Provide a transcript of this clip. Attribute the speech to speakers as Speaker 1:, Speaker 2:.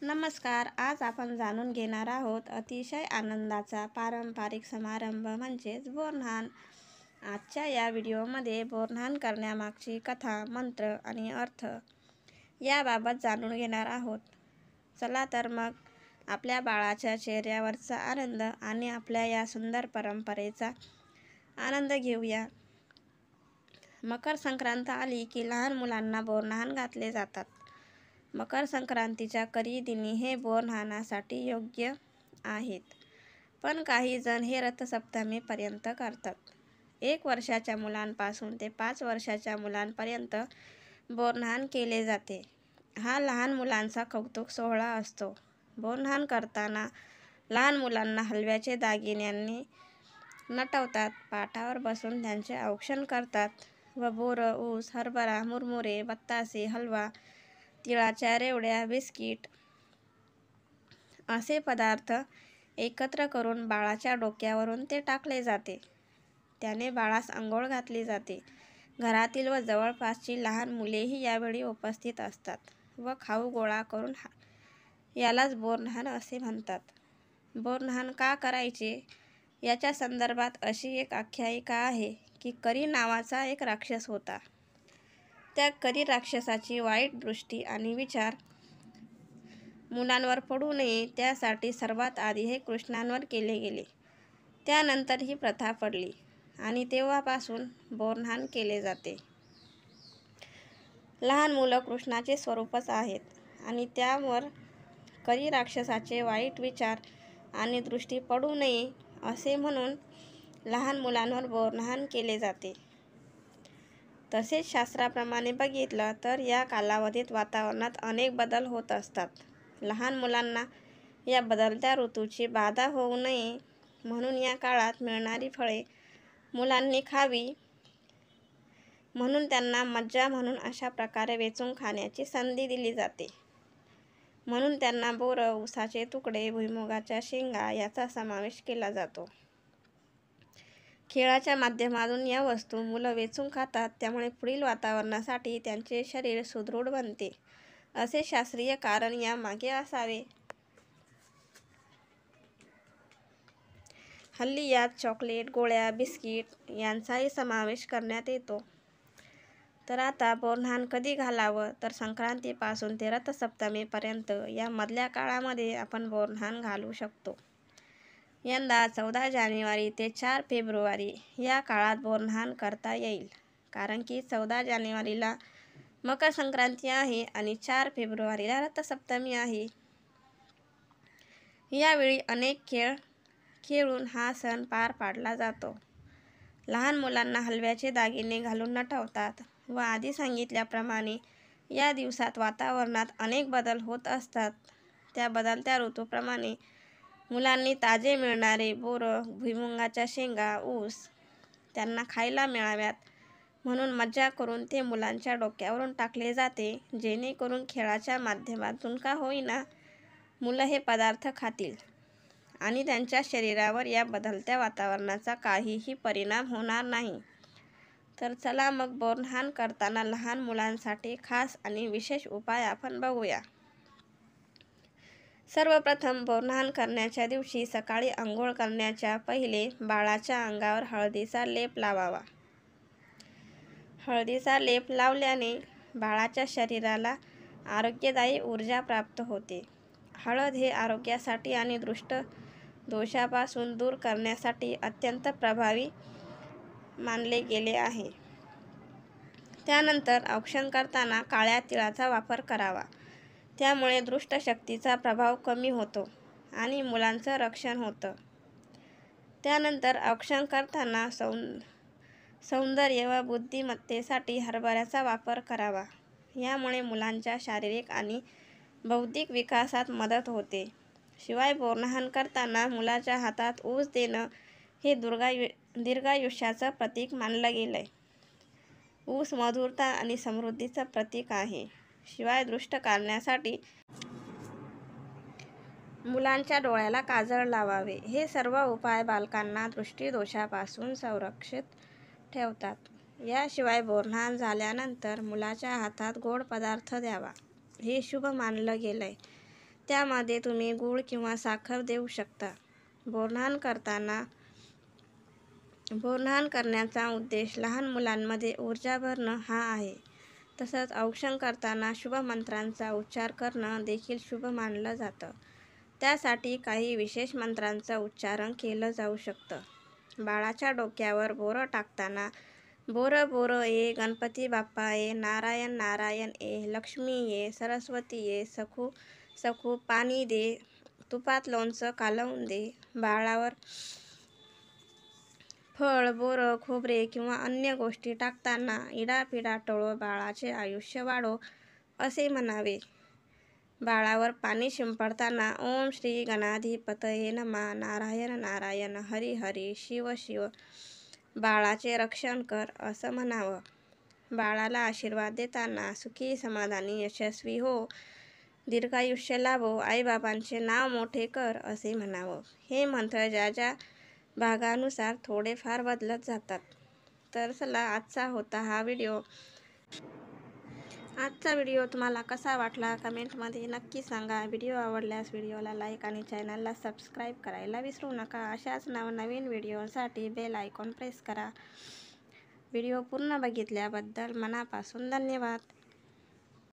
Speaker 1: नमस्कार. आज आपण जाणून घेणार आहोत अतिशय आनंदाचा पारंपरिक समारंभ म्हणजेच बोरन्हाण. आजच्या या व्हिडिओमध्ये बोरन्हाण करण्यामागची कथा, मंत्र आणि अर्थ याबाबत जाणून घेणार आहोत. चला तर मग आपल्या बाळाच्या चेहऱ्यावरचा आनंद आणि आपल्या या सुंदर परंपरेचा आनंद घेऊया. मकर संक्रांत आली की लहान मुलांना बोरन्हाण घातले जातात. मकर संक्रांतीच्या दिनी हे बोरन्हाणासाठी योग्य आहेत, पण काही जण हे रथसप्तमीपर्यंत करतात. 1 वर्षाच्या मुलांपासून ते 5 वर्षाच्या मुलांपर्यंत बोरन्हाण केले जाते. हा लहान मुलांचा कौतुक सोहळा असतो. बोरन्हाण करताना लहान मुलांना हलव्याचे दागिन्यांनी नटवतात, पाटावर बसून त्यांचे औक्षण करतात व बोरं, ऊस, हरभरा, मुरमुरे, बत्तासे, हलवा, तिळाच्या रेवड्या, बिस्किट असे पदार्थ एकत्र करून बाळाच्या डोक्यावरून ते टाकले जाते. त्याने बाळास अंघोळ घातली जाते. घरातील व जवळपासची लहान मुलेही यावेळी उपस्थित असतात व खाऊ गोळा करून यालाच बोरन्हाण असे म्हणतात. बोरन्हाण का करायचे याच्या संदर्भात अशी एक आख्यायिका आहे की करी नावाचा एक राक्षस होता. त्या करी राक्षसाची वाईट दृष्टी आणि विचार मुलांवर पडू नये त्यासाठी सर्वात आधी हे कृष्णांवर केले गेले. त्यानंतर ही प्रथा पडली आणि तेव्हापासून बोरन्हाण केले जाते. लहान मुलं कृष्णाचे स्वरूपच आहेत आणि त्यावर करी राक्षसाचे वाईट विचार आणि दृष्टी पडू नये असे म्हणून लहान मुलांवर बोरन्हाण केले जाते. तसेच शास्त्राप्रमाणे बघितलं तर या कालावधीत वातावरणात अनेक बदल होत असतात. लहान मुलांना या बदलत्या ऋतूची बाधा होऊ नये म्हणून या काळात मिळणारी फळे मुलांनी खावी म्हणून त्यांना मज्जा म्हणून अशा प्रकारे वेचून खाण्याची संधी दिली जाते. म्हणून त्यांना बोरं, ऊसाचे तुकडे, भुईमुगाच्या शेंगा याचा समावेश केला जातो. खेळाच्या माध्यमातून या वस्तू मुलं वेचून खातात, त्यामुळे पुढील वातावरणासाठी त्यांचे शरीर सुदृढ बनते असे शास्त्रीय कारण यामागे असावे. हल्ली यात चॉकलेट, गोळ्या, बिस्किट यांचाही समावेश करण्यात येतो. तर आता बोरन्हाण कधी घालावं तर संक्रांतीपासून ते रथसप्तमीपर्यंत या मधल्या काळामध्ये आपण बोरन्हाण घालू शकतो. यंदा 14 जानेवारी ते 4 फेब्रुवारी या काळात बोरन्हाण करता येईल, कारण की 14 जानेवारीला मकर संक्रांती आहे आणि 4 फेब्रुवारीला रथसप्तमी आहे. यावेळी अनेक खेळ खेळून हा सण पार पाडला जातो. लहान मुलांना हलव्याचे दागिने घालून नटवतात व आधी सांगितल्याप्रमाणे या दिवसात वातावरणात अनेक बदल होत असतात. त्या बदलत्या ऋतूप्रमाणे मुलांनी ताजे मिळणारे बोरं, भुईमुगाच्या शेंगा, ऊस त्यांना खायला मिळाव्यात म्हणून मज्जा करून ते मुलांच्या डोक्यावरून टाकले जाते, जेणेकरून खेळाच्या माध्यमातून का होईना मुलं हे पदार्थ खातील आणि त्यांच्या शरीरावर या बदलत्या वातावरणाचा काहीही परिणाम होणार नाही. तर चला मग बोरन्हाण करताना लहान मुलांसाठी खास आणि विशेष उपाय आपण बघूया. सर्वप्रथम बोरन्हाण करण्याच्या दिवशी सकाळी अंघोळ करण्याच्या पहिले बाळाच्या अंगावर हळदीचा लेप लावावा. हळदीचा लेप लावल्याने बाळाच्या शरीराला आरोग्यदायी ऊर्जा प्राप्त होते. हळद हे आरोग्यासाठी आणि दृष्ट दोषापासून दूर करण्यासाठी अत्यंत प्रभावी मानले गेले आहे. त्यानंतर औक्षण करताना काळ्या तिळाचा वापर करावा. त्यामुळे दृष्ट शक्तीचा प्रभाव कमी होतो आणि मुलांचं रक्षण होतं. त्यानंतर औक्षण करताना सौंदर्य व बुद्धिमत्तेसाठी हरभऱ्याचा वापर करावा. यामुळे मुलांच्या शारीरिक आणि बौद्धिक विकासात मदत होते. शिवाय बोरन्हाण करताना मुलाच्या हातात ऊस देणं हे दीर्घायुष्याचं प्रतीक मानलं गेलंय. ऊस मधुरता आणि समृद्धीचं प्रतीक आहे. शिवाय दृष्ट काढण्यासाठी मुलांच्या डोळ्याला काजळ लावावे. हे सर्व उपाय बालकांना दृष्टिदोषापासून संरक्षित ठेवतात. याशिवाय बोरन्हाण झाल्यानंतर मुलाच्या हातात गोड पदार्थ द्यावा, हे शुभ मानलं गेलंय. त्यामध्ये तुम्ही गूळ किंवा साखर देऊ शकता. बोरन्हाण करण्याचा उद्देश लहान मुलांमध्ये ऊर्जा भरणं हा आहे. तसंच औक्षण करताना शुभ मंत्रांचा उच्चार करणं देखील शुभ मानलं जातं. त्यासाठी काही विशेष मंत्रांचं उच्चारण केलं जाऊ शकतं. बाळाच्या डोक्यावर बोरं टाकताना बोरं बोरं ये, गणपती बाप्पा ये, नारायण नारायण ये, लक्ष्मी ये, सरस्वती ये, सखू सखू पाणी दे, तुपात लोणचं कालवून दे. बाळावर फळ, बोरं, खोबरे किंवा अन्य गोष्टी टाकताना इडापिडा टळो, बाळाचे आयुष्य वाढो असे म्हणावे. बाळावर पाणी शिंपडताना ओम श्री गणाधिपतये नमः, नारायण नारायण, हरी हरी, शिव शिव, बाळाचे रक्षण कर असं म्हणावं. बाळाला आशीर्वाद देताना सुखी समाधानी यशस्वी हो, दीर्घायुष्य लाभो, आईबाबांचे नाव मोठे कर असे म्हणावं. हे मंत्र ज्या ज्या भागानुसार थोडेफार बदलत जातात. तर चला, आजचा होता हा व्हिडिओ. आजचा व्हिडिओ तुम्हाला कसा वाटला कमेंटमध्ये नक्की सांगा. व्हिडिओ आवडल्यास व्हिडिओला लाईक आणि चॅनलला सबस्क्राईब करायला विसरू नका. अशाच नवनवीन व्हिडिओसाठी बेल आयकॉन प्रेस करा. व्हिडिओ पूर्ण बघितल्याबद्दल मनापासून धन्यवाद.